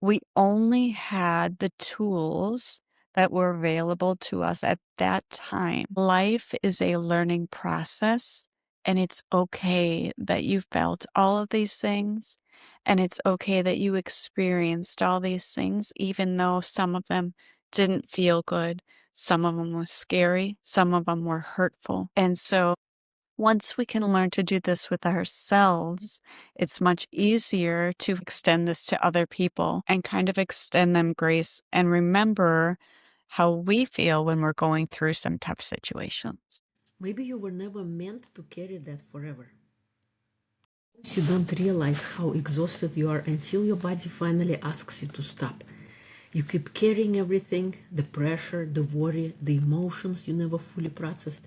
we only had the tools that were available to us at that time. Life is a learning process, and it's okay that you felt all of these things, and it's okay that you experienced all these things, even though some of them didn't feel good. Some of them were scary, some of them were hurtful. And so once we can learn to do this with ourselves, it's much easier to extend this to other people and kind of extend them grace and remember how we feel when we're going through some tough situations. Maybe you were never meant to carry that forever. You don't realize how exhausted you are until your body finally asks you to stop. You keep carrying everything, the pressure, the worry, the emotions you never fully processed,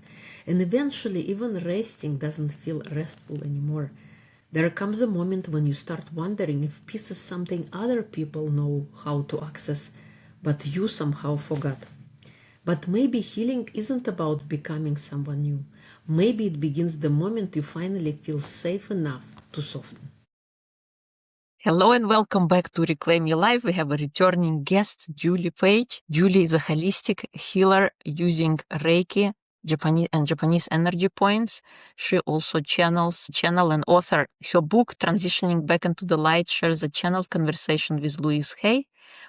and eventually even resting doesn't feel restful anymore. There comes a moment when you start wondering if peace is something other people know how to access, but you somehow forgot. But maybe healing isn't about becoming someone new. Maybe it begins the moment you finally feel safe enough to soften. Hello and welcome back to Reclaim Your Life. We have a returning guest, Julie Page. Julie is a holistic healer using Reiki, Japanese energy points. She also channel and author. Her book, Transitioning Back into the Light, shares a channeled conversation with Louise Hay,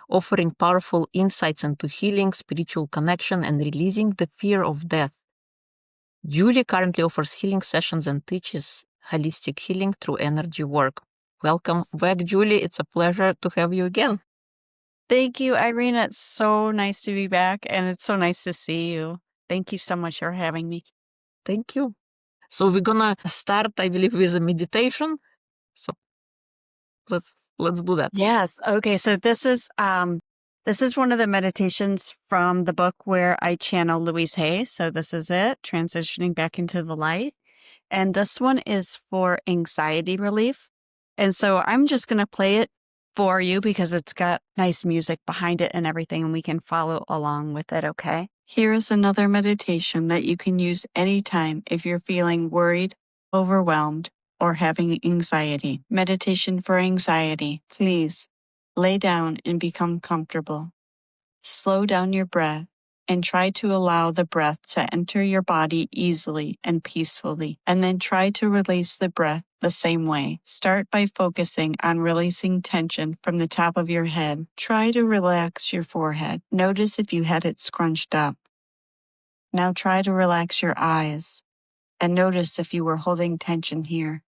offering powerful insights into healing, spiritual connection, and releasing the fear of death. Julie currently offers healing sessions and teaches holistic healing through energy work. Welcome back, Julie. It's a pleasure to have you again. Thank you, Irina. It's so nice to be back, and it's so nice to see you. Thank you so much for having me. Thank you. So we're gonna start, I believe, with a meditation. So let's do that. Yes. Okay. So this is one of the meditations from the book where I channel Louise Hay. So this is it, transitioning back into the light. And this one is for anxiety relief. And so I'm just going to play it for you because it's got nice music behind it and everything, and we can follow along with it. Okay. Here is another meditation that you can use anytime if you're feeling worried, overwhelmed, or having anxiety. Meditation for anxiety. Please lay down and become comfortable. Slow down your breath and try to allow the breath to enter your body easily and peacefully. And then try to release the breath the same way. Start by focusing on releasing tension from the top of your head. Try to relax your forehead. Notice if you had it scrunched up. Now try to relax your eyes and notice if you were holding tension here.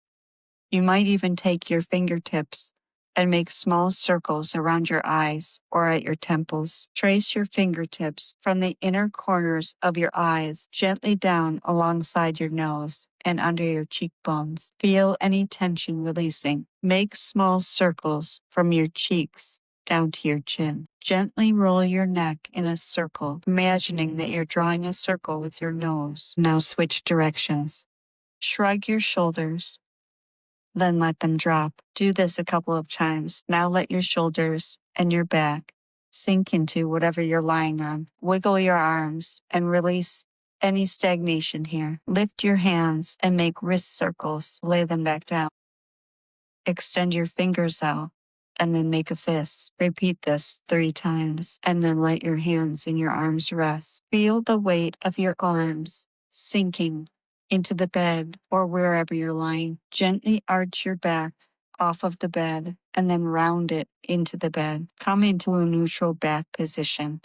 You might even take your fingertips and make small circles around your eyes or at your temples. Trace your fingertips from the inner corners of your eyes gently down alongside your nose and under your cheekbones. Feel any tension releasing. Make small circles from your cheeks down to your chin. Gently roll your neck in a circle, imagining that you're drawing a circle with your nose. Now switch directions. Shrug your shoulders, then let them drop. Do this a couple of times. Now let your shoulders and your back sink into whatever you're lying on. Wiggle your arms and release any stagnation here. Lift your hands and make wrist circles. Lay them back down. Extend your fingers out and then make a fist. Repeat this 3 times and then let your hands and your arms rest. Feel the weight of your arms sinking into the bed or wherever you're lying. Gently arch your back off of the bed and then round it into the bed. Come into a neutral back position.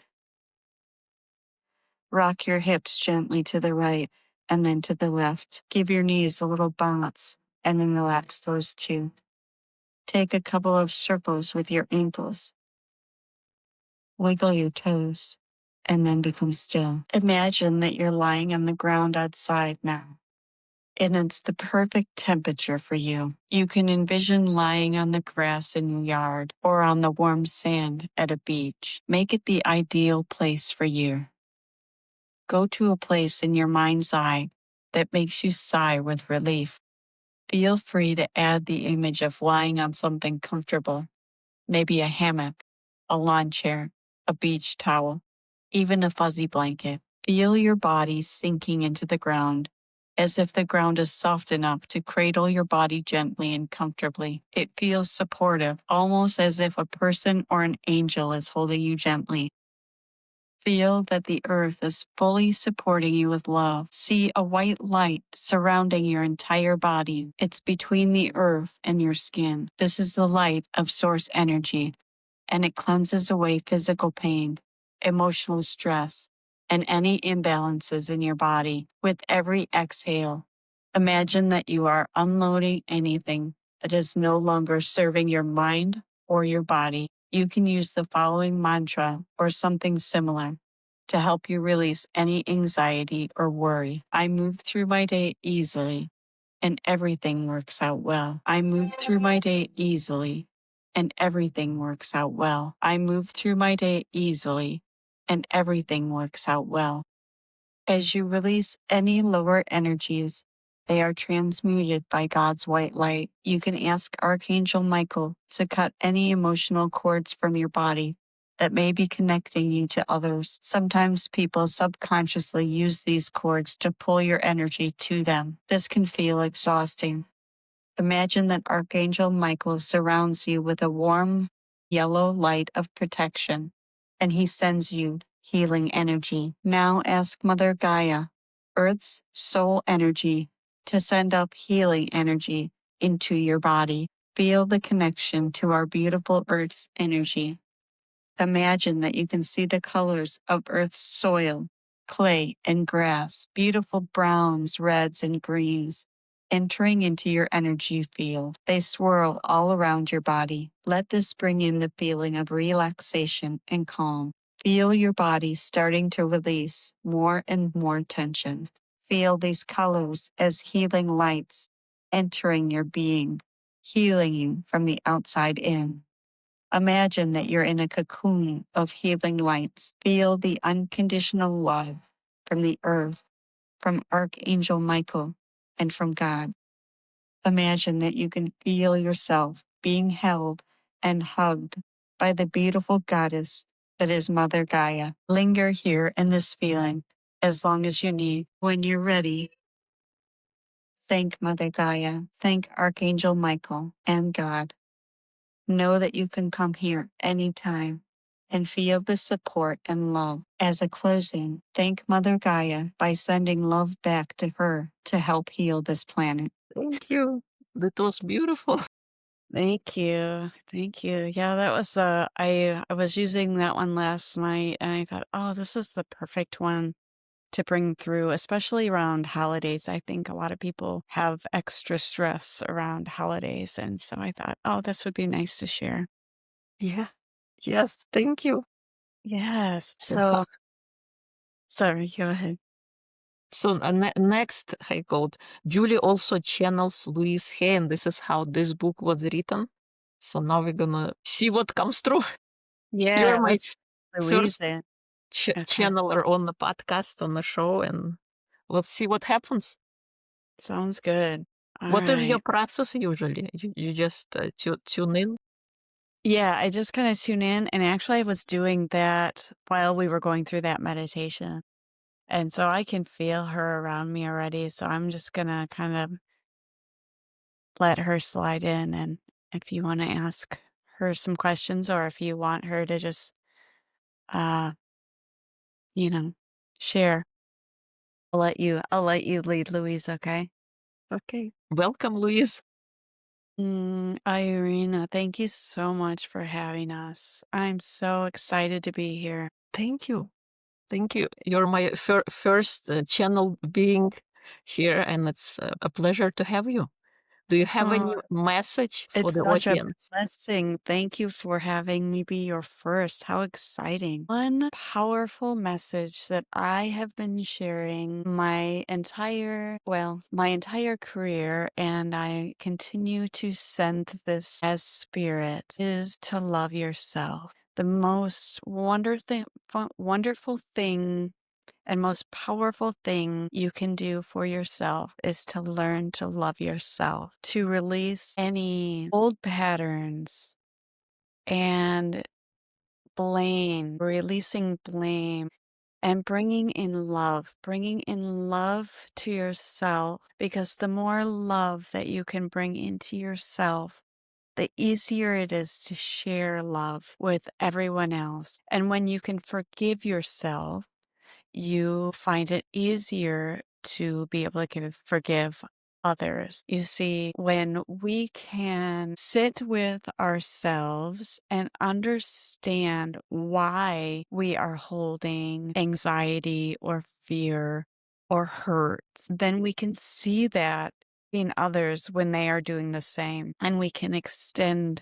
Rock your hips gently to the right and then to the left. Give your knees a little bounce and then relax those too. Take a couple of circles with your ankles. Wiggle your toes and then become still. Imagine that you're lying on the ground outside now, and it's the perfect temperature for you. You can envision lying on the grass in your yard or on the warm sand at a beach. Make it the ideal place for you. Go to a place in your mind's eye that makes you sigh with relief. Feel free to add the image of lying on something comfortable, maybe a hammock, a lawn chair, a beach towel, even a fuzzy blanket. Feel your body sinking into the ground as if the ground is soft enough to cradle your body gently and comfortably. It feels supportive, almost as if a person or an angel is holding you gently. Feel that the earth is fully supporting you with love. See a white light surrounding your entire body. It's between the earth and your skin. This is the light of source energy, and it cleanses away physical pain, emotional stress, and any imbalances in your body. With every exhale, imagine that you are unloading anything that is no longer serving your mind or your body. You can use the following mantra or something similar to help you release any anxiety or worry. I move through my day easily, and everything works out well. I move through my day easily, and everything works out well. I move through my day easily, and everything works out well. As you release any lower energies, they are transmuted by God's white light. You can ask Archangel Michael to cut any emotional cords from your body that may be connecting you to others. Sometimes people subconsciously use these cords to pull your energy to them. This can feel exhausting. Imagine that Archangel Michael surrounds you with a warm yellow light of protection, and he sends you healing energy. Now ask Mother Gaia, Earth's soul energy, to send up healing energy into your body. Feel the connection to our beautiful Earth's energy. Imagine that you can see the colors of Earth's soil, clay, and grass, beautiful browns, reds, and greens, entering into your energy field. They swirl all around your body. Let this bring in the feeling of relaxation and calm. Feel your body starting to release more and more tension. Feel these colors as healing lights entering your being, healing you from the outside in. Imagine that you're in a cocoon of healing lights. Feel the unconditional love from the earth, from Archangel Michael, and from God. Imagine that you can feel yourself being held and hugged by the beautiful goddess that is Mother Gaia. Linger here in this feeling as long as you need. When you're ready, thank Mother Gaia, thank Archangel Michael and God. Know that you can come here anytime and feel the support and love. As a closing, thank Mother Gaia by sending love back to her to help heal this planet. Thank you. That was beautiful. Thank you. Thank you. Yeah, that was I was using that one last night and I thought, "Oh, this is the perfect one to bring through, especially around holidays." I think a lot of people have extra stress around holidays, and so I thought, "Oh, this would be nice to share." Yeah. Yes. Thank you. Yes. So, So, sorry, go ahead. so next, I called Julie also channels Louise Hay, and this is how this book was written. So now we're gonna see what comes through. Yeah, You're my let's Louise first it. Okay. channeler on the podcast, on the show, and let's see what happens. Sounds good. All What is your right. process usually? You just tune in? Yeah, I just kind of tune in. And actually, I was doing that while we were going through that meditation. And so I can feel her around me already. So I'm just going to kind of let her slide in. And if you want to ask her some questions or if you want her to just, uh, you know, share, I'll let you lead, Louise. Okay. Okay. Welcome, Louise. Irina, thank you so much for having us. I'm so excited to be here. Thank you. Thank you. You're my first channel being here, and it's a pleasure to have you. Do you have Oh, any message for it's the such a audience? blessing. Thank you for having me be your first. How exciting. One powerful message that I have been sharing my entire career, and I continue to send this as spirit, is to love yourself. The most wonderful thing and most powerful thing you can do for yourself is to learn to love yourself, to release any old patterns and releasing blame and bringing in love to yourself, because the more love that you can bring into yourself, the easier it is to share love with everyone else. And when you can forgive yourself, you find it easier to be able to forgive others. You see, when we can sit with ourselves and understand why we are holding anxiety or fear or hurt, then we can see that in others when they are doing the same, and we can extend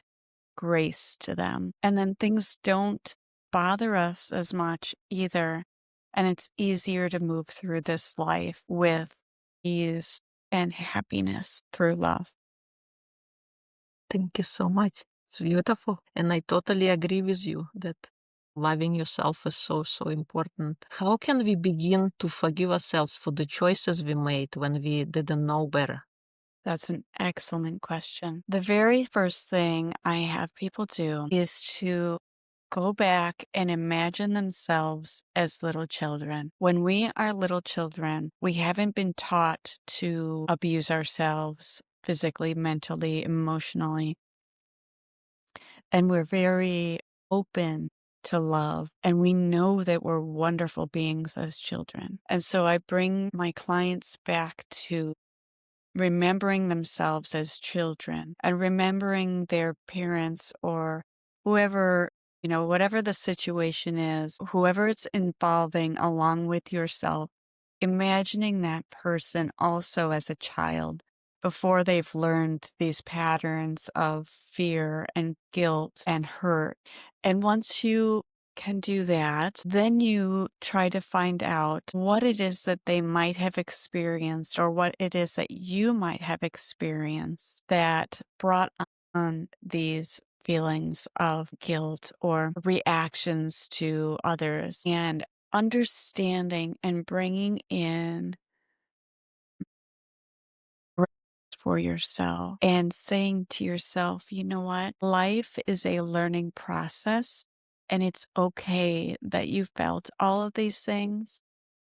grace to them. And then things don't bother us as much either. And it's easier to move through this life with ease and happiness through love. Thank you so much. It's beautiful. And I totally agree with you that loving yourself is so, so important. How can we begin to forgive ourselves for the choices we made when we didn't know better? That's an excellent question. The very first thing I have people do is to go back and imagine themselves as little children. When we are little children, we haven't been taught to abuse ourselves physically, mentally, emotionally, and we're very open to love, and we know that we're wonderful beings as children. And so I bring my clients back to remembering themselves as children and remembering their parents or whoever, whatever the situation is, whoever it's involving along with yourself, imagining that person also as a child before they've learned these patterns of fear and guilt and hurt. And once you can do that, then you try to find out what it is that they might have experienced or what it is that you might have experienced that brought on these feelings of guilt or reactions to others, and understanding and bringing in rest for yourself and saying to yourself, you know what? Life is a learning process, and it's okay that you felt all of these things.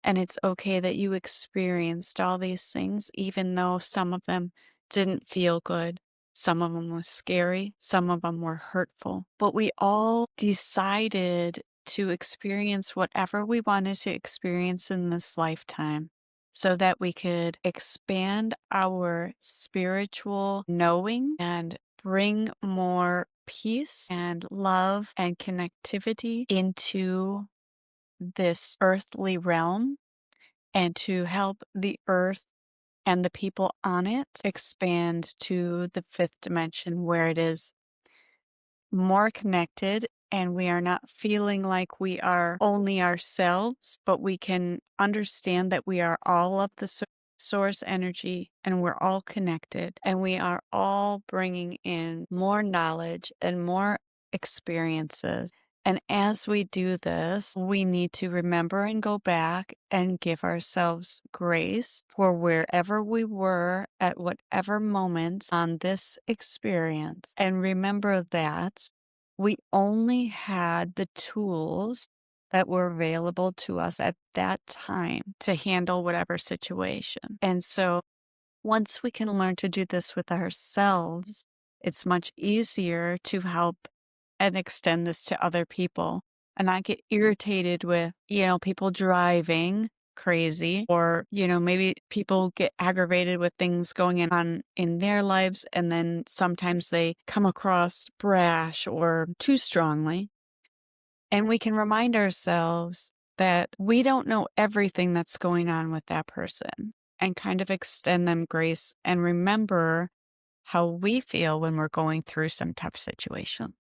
And it's okay that you experienced all these things, even though some of them didn't feel good. Some of them were scary. Some of them were hurtful. But we all decided to experience whatever we wanted to experience in this lifetime so that we could expand our spiritual knowing and bring more peace and love and connectivity into this earthly realm, and to help the earth and the people on it expand to the fifth dimension where it is more connected, and we are not feeling like we are only ourselves, but we can understand that we are all of the source energy, and we're all connected, and we are all bringing in more knowledge and more experiences. And as we do this, we need to remember and go back and give ourselves grace for wherever we were at whatever moment on this experience. And remember that we only had the tools that were available to us at that time to handle whatever situation. And so once we can learn to do this with ourselves, it's much easier to help and extend this to other people. And I get irritated with, people driving crazy, or, maybe people get aggravated with things going on in their lives. And then sometimes they come across brash or too strongly. And we can remind ourselves that we don't know everything that's going on with that person, and kind of extend them grace and remember how we feel when we're going through some tough situations.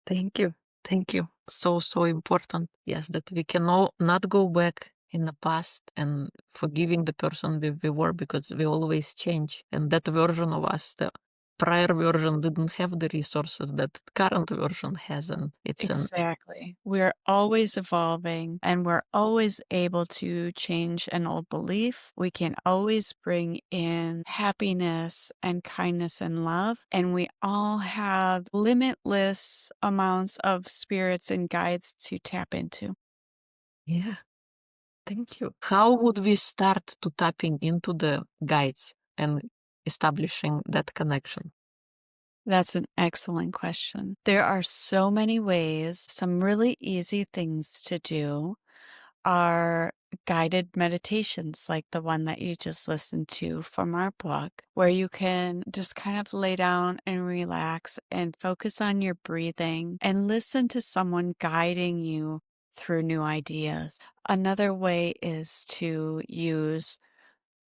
Thank you. Thank you. So, so important. Yes, that we can not go back in the past and forgiving the person we were, because we always change. And that version of us, the prior version, didn't have the resources that the current version has. And it's Exactly. We're always evolving, and we're always able to change an old belief. We can always bring in happiness and kindness and love. And we all have limitless amounts of spirits and guides to tap into. Yeah. Thank you. How would we start to tapping into the guides and establishing that connection? That's an excellent question. There are so many ways. Some really easy things to do are guided meditations like the one that you just listened to from our book, where you can just kind of lay down and relax and focus on your breathing and listen to someone guiding you through new ideas. Another way is to use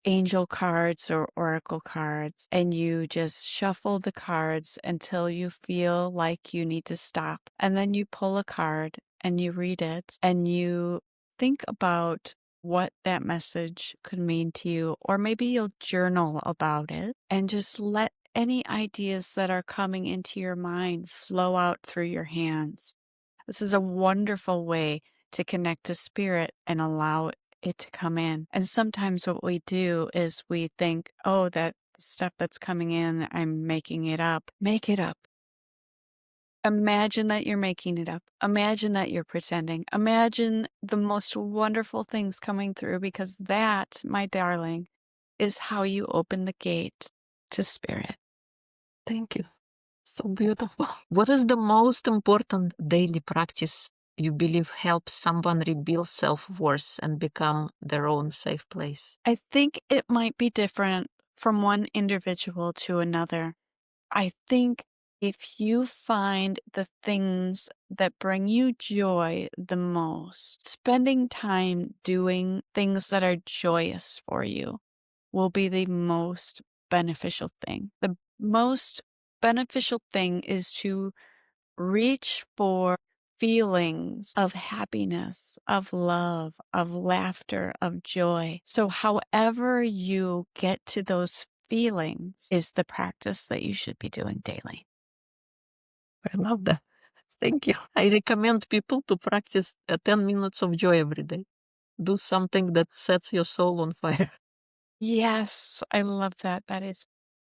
angel cards or oracle cards, and you just shuffle the cards until you feel like you need to stop. And then you pull a card and you read it and you think about what that message could mean to you, or maybe you'll journal about it and just let any ideas that are coming into your mind flow out through your hands. This is a wonderful way to connect to spirit and allow it to come in. And sometimes what we do is we think, oh, that stuff that's coming in, I'm making it up. Make it up. Imagine that you're making it up. Imagine that you're pretending. Imagine the most wonderful things coming through, because that, my darling, is how you open the gate to spirit. Thank you. So beautiful. What is the most important daily practice you believe helps someone rebuild self-worth and become their own safe place? I think it might be different from one individual to another. I think if you find the things that bring you joy the most, spending time doing things that are joyous for you will be the most beneficial thing. The most beneficial thing is to reach for feelings of happiness, of love, of laughter, of joy. So, however you get to those feelings is the practice that you should be doing daily. I love that. Thank you. I recommend people to practice 10 minutes of joy every day. Do something that sets your soul on fire. Yes, I love that. That is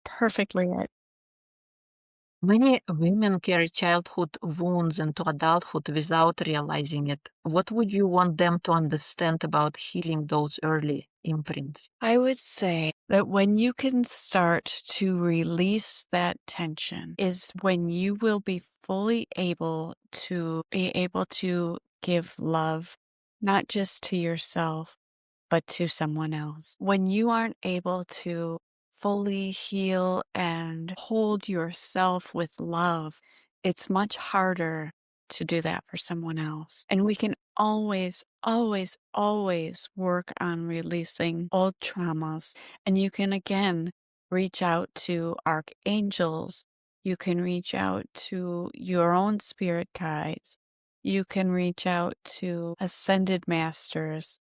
perfectly it. Many women carry childhood wounds into adulthood without realizing it. What would you want them to understand about healing those early imprints? I would say that when you can start to release that tension is when you will be fully able to give love, not just to yourself, but to someone else. When you aren't able to fully heal and hold yourself with love, it's much harder to do that for someone else. And we can always, always, always work on releasing old traumas. And you can again reach out to archangels. You can reach out to your own spirit guides. You can reach out to ascended masters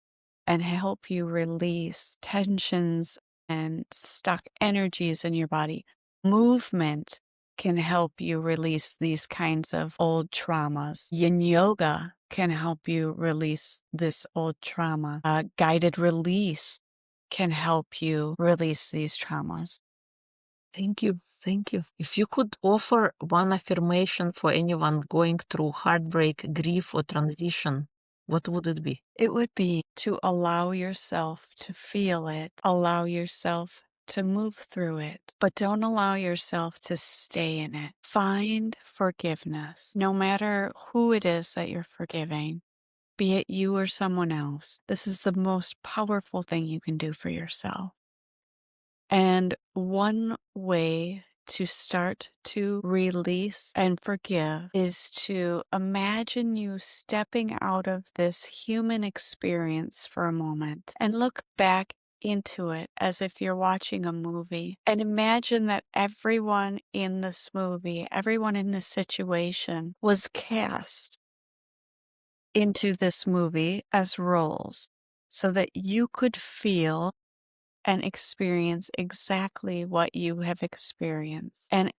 and help you release tensions and stuck energies in your body. Movement can help you release these kinds of old traumas. Yin yoga can help you release this old trauma. Guided release can help you release these traumas. Thank you. Thank you. If you could offer one affirmation for anyone going through heartbreak, grief, or transition, what would it be? It would be to allow yourself to feel it, allow yourself to move through it, but don't allow yourself to stay in it. Find forgiveness, no matter who it is that you're forgiving, be it you or someone else. This is the most powerful thing you can do for yourself. And one way to start to release and forgive is to imagine you stepping out of this human experience for a moment and look back into it as if you're watching a movie, and imagine that everyone in this movie, everyone in this situation was cast into this movie as roles so that you could feel and experience exactly what you have experienced. And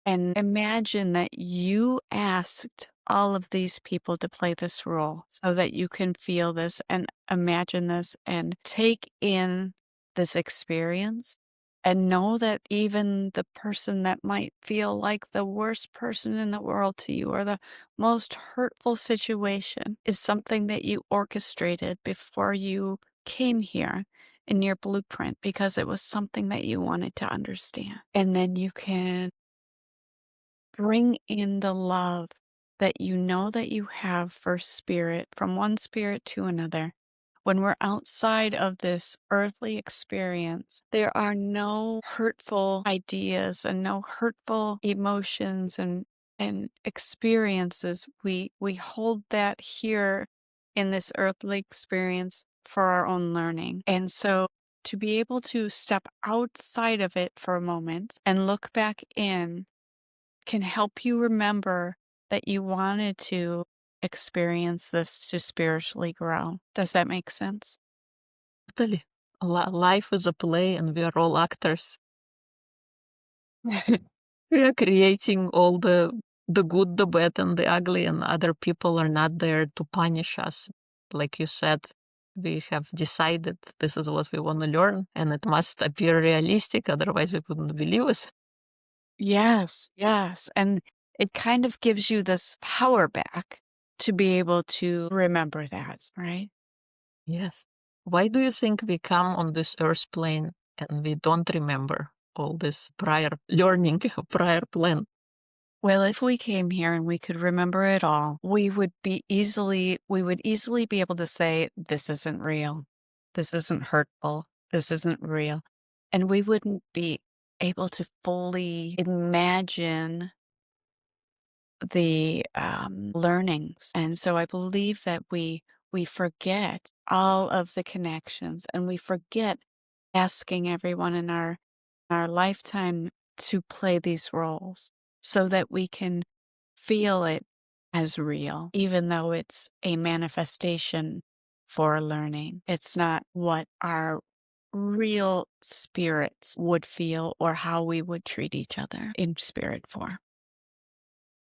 imagine that you asked all of these people to play this role so that you can feel this and imagine this and take in this experience And know that even the person that might feel like the worst person in the world to you or the most hurtful situation is something that you orchestrated before you came here in your blueprint because it was something that you wanted to understand. And then you can bring in the love that you know that you have for spirit, from one spirit to another. When we're outside of this earthly experience, there are no hurtful ideas and no hurtful emotions and experiences. We hold that here in this earthly experience for our own learning. And so to be able to step outside of it for a moment and look back in can help you remember that you wanted to experience this to spiritually grow. Does that make sense? Totally. Life is a play, and we are all actors. We are creating all the good, the bad, and the ugly, and other people are not there to punish us. Like you said, we have decided this is what we want to learn, and it must appear realistic, otherwise we wouldn't believe it. Yes, yes. And it kind of gives you this power back to be able to remember that, right? Yes. Why do you think we come on this earth plane and we don't remember all this prior learning, prior plan? Well, if we came here and we could remember it all, we would easily be able to say, this isn't real. This isn't hurtful. This isn't real. And we wouldn't be able to fully imagine the learnings. And so I believe that we forget all of the connections and we forget asking everyone in our lifetime to play these roles so that we can feel it as real, even though it's a manifestation for learning. It's not what our real spirits would feel or how we would treat each other in spirit form.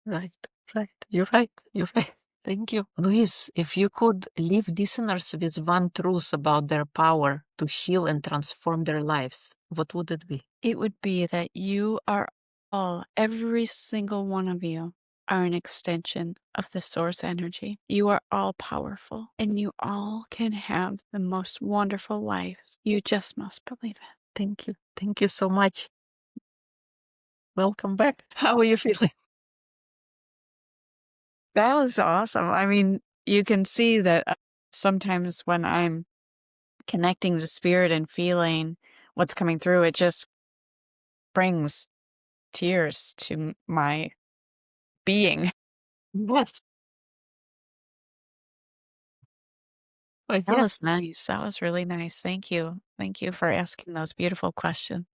Right, right. You're right. You're right. Thank you. Louise, if you could leave listeners with one truth about their power to heal and transform their lives, what would it be? It would be that you are all, every single one of you, are an extension of the source energy. You are all powerful and you all can have the most wonderful lives. You just must believe it. Thank you. Thank you so much. Welcome back. How are you feeling? That was awesome. I mean, you can see that sometimes when I'm connecting to spirit and feeling what's coming through, it just brings tears to my being. Yes. Oh, That yes. was nice. That was really nice. Thank you. Thank you for asking those beautiful questions.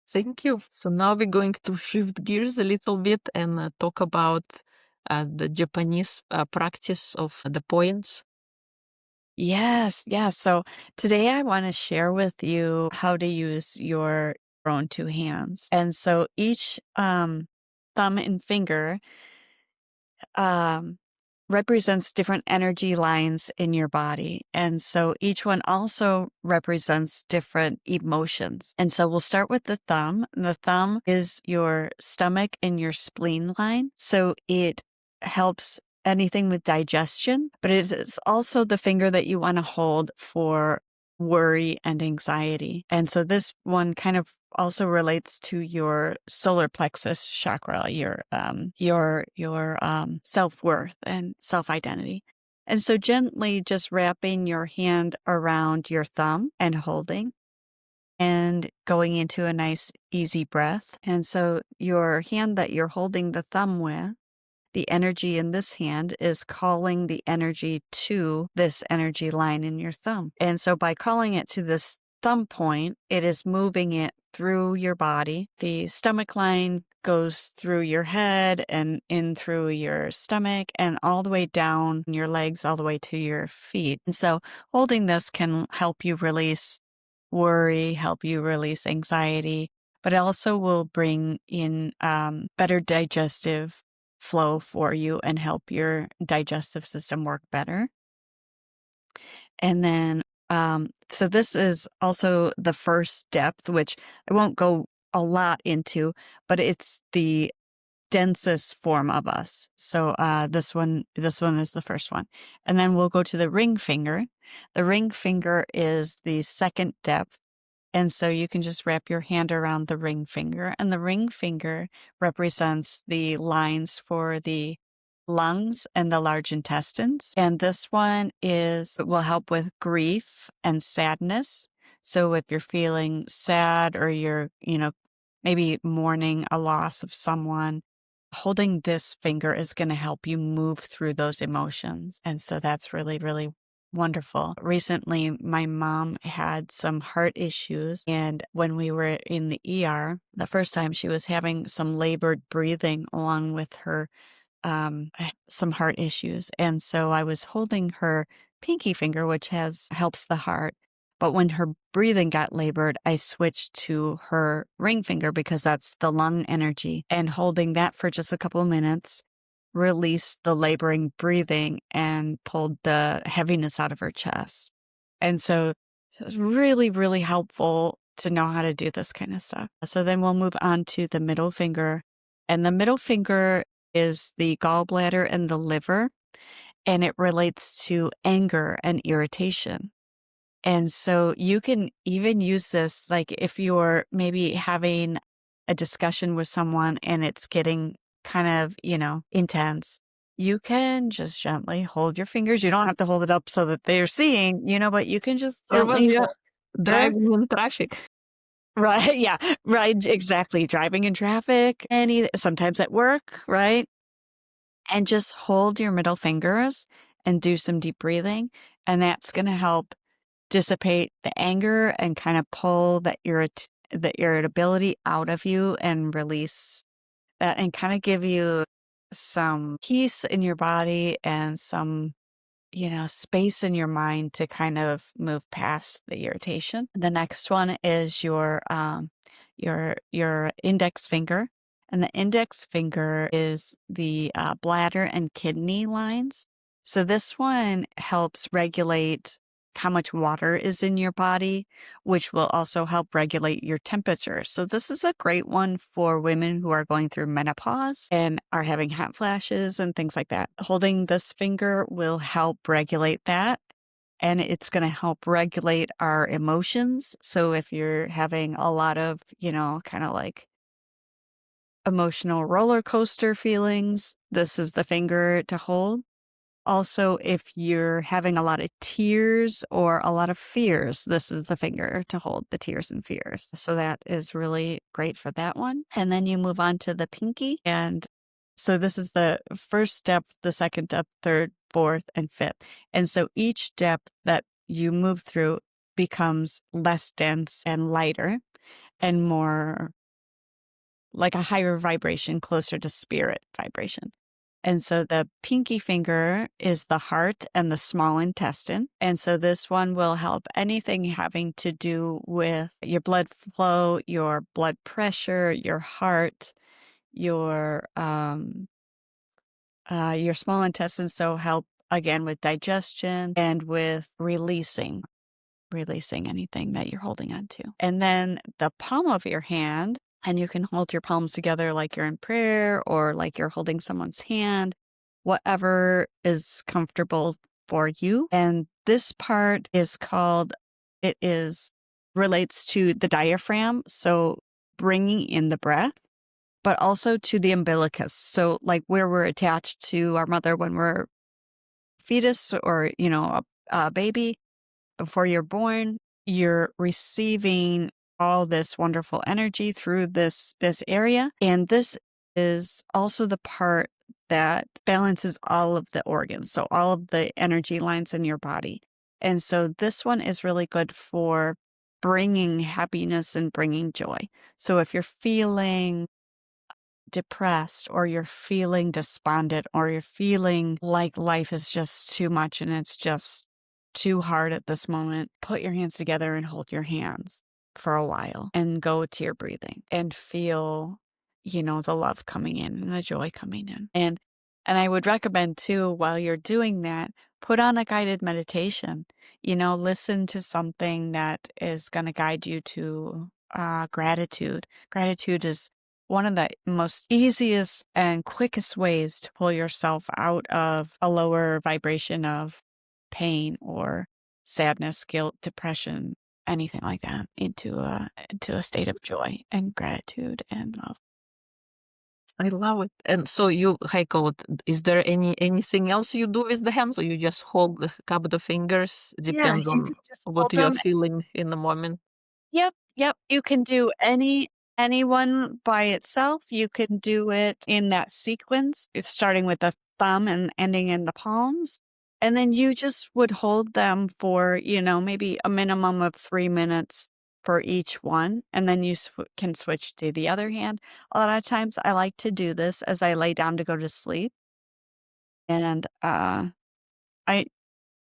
Thank you. So now we're going to shift gears a little bit and talk about the Japanese practice of the points. Yes, yes. So today I want to share with you how to use your own two hands. And so each thumb and finger um, represents different energy lines in your body. And so each one also represents different emotions. And so we'll start with the thumb. The thumb is your stomach and your spleen line. So it helps anything with digestion, but it is also the finger that you want to hold for worry and anxiety. And so this one kind of also relates to your solar plexus chakra, your self-worth and self-identity. And so gently just wrapping your hand around your thumb and holding and going into a nice easy breath. And so your hand that you're holding the thumb with, the energy in this hand is calling the energy to this energy line in your thumb. And so by calling it to this thumb point, it is moving it through your body. The stomach line goes through your head and in through your stomach and all the way down your legs, all the way to your feet. And so holding this can help you release worry, help you release anxiety, but it also will bring in better digestive flow for you and help your digestive system work better. And then So this is also the first depth, which I won't go a lot into, but it's the densest form of us. So this one is the first one. And then we'll go to the ring finger. The ring finger is the second depth. And so you can just wrap your hand around the ring finger, and the ring finger represents the lines for the lungs and the large intestines. And this one will help with grief and sadness. So if you're feeling sad or you're, maybe mourning a loss of someone, holding this finger is going to help you move through those emotions. And so that's really, really wonderful. Recently, my mom had some heart issues, and when we were in the ER, the first time she was having some labored breathing along with her some heart issues. And so I was holding her pinky finger, which helps the heart. But when her breathing got labored, I switched to her ring finger because that's the lung energy. And holding that for just a couple of minutes released the laboring breathing and pulled the heaviness out of her chest. And so it was really, really helpful to know how to do this kind of stuff. So then we'll move on to the middle finger. And the middle finger is the gallbladder and the liver, and it relates to anger and irritation. And so you can even use this, like if you're maybe having a discussion with someone and it's getting kind of, intense, you can just gently hold your fingers. You don't have to hold it up so that they're seeing, but you can just Or when gently you're hold there. driving in traffic. Right. Yeah. Right. Exactly. Driving in traffic, sometimes at work, right? And just hold your middle fingers and do some deep breathing. And that's going to help dissipate the anger and kind of pull the irritability out of you and release that and kind of give you some peace in your body and some, space in your mind to kind of move past the irritation. The next one is your index finger. And the index finger is the bladder and kidney lines. So this one helps regulate how much water is in your body, which will also help regulate your temperature. So this is a great one for women who are going through menopause and are having hot flashes and things like that. Holding this finger will help regulate that. And it's going to help regulate our emotions. So if you're having a lot of, kind of like emotional roller coaster feelings, this is the finger to hold. Also, if you're having a lot of tears or a lot of fears, this is the finger to hold the tears and fears. So that is really great for that one. And then you move on to the pinky. And so this is the first depth, the second depth, third, fourth, and fifth. And so each depth that you move through becomes less dense and lighter and more like a higher vibration, closer to spirit vibration. And so the pinky finger is the heart and the small intestine. And so this one will help anything having to do with your blood flow, your blood pressure, your heart, your small intestine. So help again with digestion and with releasing anything that you're holding on to. And then the palm of your hand, and you can hold your palms together like you're in prayer or like you're holding someone's hand, whatever is comfortable for you. And this part relates to the diaphragm. So bringing in the breath, but also to the umbilicus. So like where we're attached to our mother when we're fetus or, a baby. Before you're born, you're receiving all this wonderful energy through this area. And this is also the part that balances all of the organs. So all of the energy lines in your body. And so this one is really good for bringing happiness and bringing joy. So if you're feeling depressed or you're feeling despondent or you're feeling like life is just too much and it's just too hard at this moment, put your hands together and hold your hands for a while and go to your breathing and feel, the love coming in and the joy coming in. And I would recommend too, while you're doing that, put on a guided meditation. listen to something that is going to guide you to gratitude. Gratitude is one of the most easiest and quickest ways to pull yourself out of a lower vibration of pain or sadness, guilt, depression, anything like that, into a state of joy and gratitude and love. I love it. And so you, Heiko, is there anything else you do with the hands, or you just cup the fingers? Yeah, Depends you on can just what hold you're them. feeling in the moment. Yep. You can do anyone by itself. You can do it in that sequence. It's starting with the thumb and ending in the palms. And then you just would hold them for, maybe a minimum of 3 minutes for each one. And then you can switch to the other hand. A lot of times I like to do this as I lay down to go to sleep. And I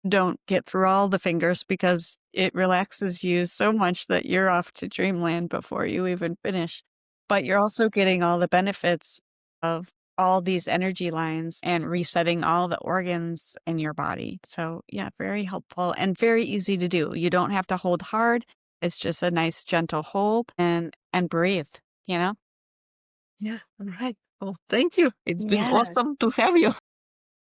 don't get through all the fingers because it relaxes you so much that you're off to dreamland before you even finish. But you're also getting all the benefits of all these energy lines and resetting all the organs in your body. So, yeah, very helpful and very easy to do. You don't have to hold hard. It's just a nice gentle hold and breathe, Yeah, all right. Well, thank you. It's been Yeah. awesome to have you.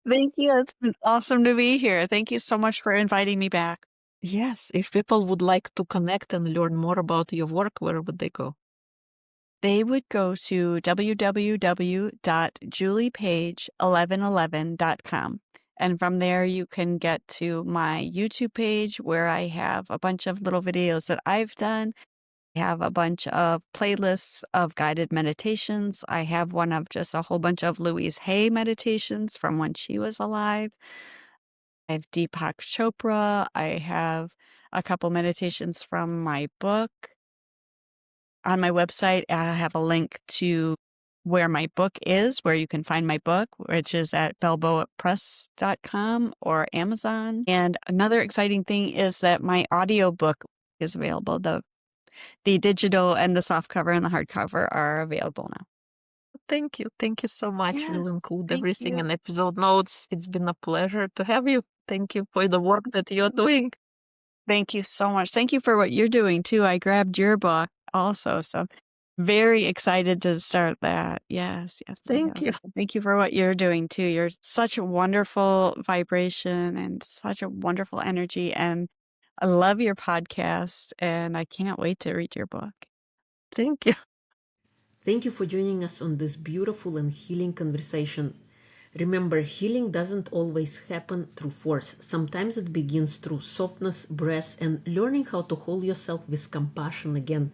Thank you. It's been awesome to be here. Thank you so much for inviting me back. Yes, if people would like to connect and learn more about your work, where would they go? They would go to www.juliepage1111.com. And from there, you can get to my YouTube page where I have a bunch of little videos that I've done. I have a bunch of playlists of guided meditations. I have one of just a whole bunch of Louise Hay meditations from when she was alive. I have Deepak Chopra. I have a couple meditations from my book. On my website, I have a link to where my book is, where you can find my book, which is at balboapress.com or Amazon. And another exciting thing is that my audiobook is available. The digital and the soft cover and the hardcover are available now. Thank you. Thank you so much. We'll Yes, include thank everything you. in episode notes. It's been a pleasure to have you. Thank you for the work that you're doing. Thank you so much. Thank you for what you're doing too. I grabbed your book also, so very excited to start that. Yes. Thank you. Thank you for what you're doing too. You're such a wonderful vibration and such a wonderful energy, and I love your podcast, and I can't wait to read your book. Thank you. Thank you for joining us on this beautiful and healing conversation. Remember, healing doesn't always happen through force. Sometimes it begins through softness, breath, and learning how to hold yourself with compassion again.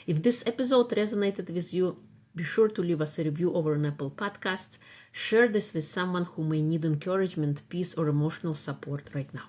If this episode resonated with you, be sure to leave us a review over on Apple Podcasts. Share this with someone who may need encouragement, peace, or emotional support right now.